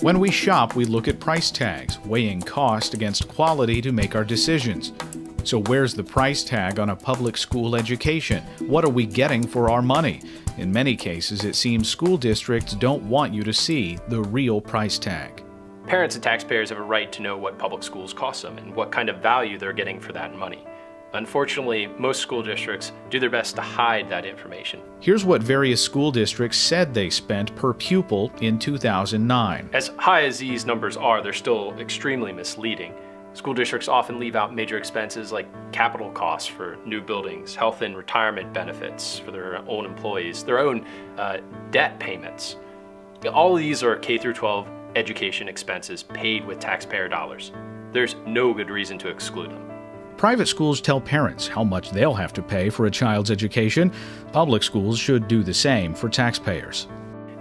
When we shop, we look at price tags, weighing cost against quality to make our decisions. So where's the price tag on a public school education? What are we getting for our money? In many cases, it seems school districts don't want you to see the real price tag. Parents and taxpayers have a right to know what public schools cost them and what kind of value they're getting for that money. Unfortunately, most school districts do their best to hide that information. Here's what various school districts said they spent per pupil in 2009. As high as these numbers are, they're still extremely misleading. School districts often leave out major expenses like capital costs for new buildings, health and retirement benefits for their own employees, their own debt payments. All of these are K through 12 education expenses paid with taxpayer dollars. There's no good reason to exclude them. Private schools tell parents how much they'll have to pay for a child's education. Public schools should do the same for taxpayers.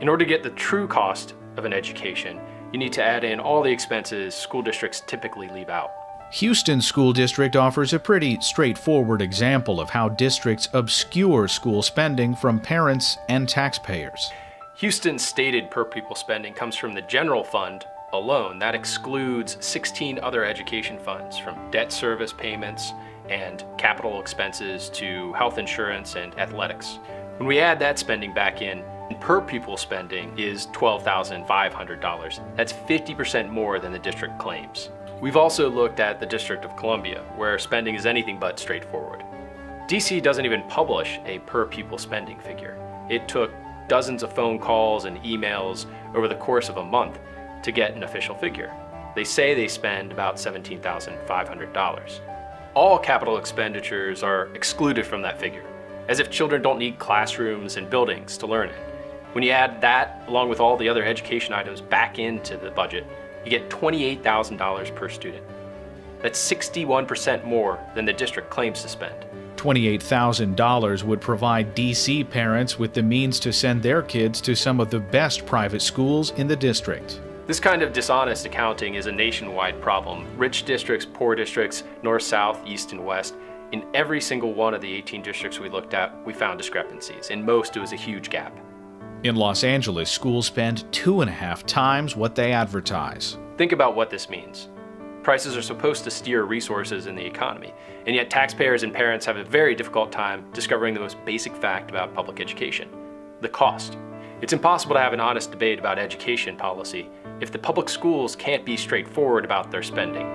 In order to get the true cost of an education, you need to add in all the expenses school districts typically leave out. Houston School District offers a pretty straightforward example of how districts obscure school spending from parents and taxpayers. Houston's stated per pupil spending comes from the general fund alone. That excludes 16 other education funds, from debt service payments and capital expenses to health insurance and athletics. When we add that spending back in, per pupil spending is $12,500. That's 50% more than the district claims. We've also looked at the District of Columbia, where spending is anything but straightforward. DC doesn't even publish a per pupil spending figure. It took dozens of phone calls and emails over the course of a month to get an official figure. They say they spend about $17,500. All capital expenditures are excluded from that figure, as if children don't need classrooms and buildings to learn it. When you add that, along with all the other education items, back into the budget, you get $28,000 per student. That's 61% more than the district claims to spend. $28,000 would provide DC parents with the means to send their kids to some of the best private schools in the district. This kind of dishonest accounting is a nationwide problem. Rich districts, poor districts, north, south, east, and west. In every single one of the 18 districts we looked at, we found discrepancies. In most, it was a huge gap. In Los Angeles, schools spend 2.5 times what they advertise. Think about what this means. Prices are supposed to steer resources in the economy, and yet taxpayers and parents have a very difficult time discovering the most basic fact about public education: the cost. It's impossible to have an honest debate about education policy if the public schools can't be straightforward about their spending.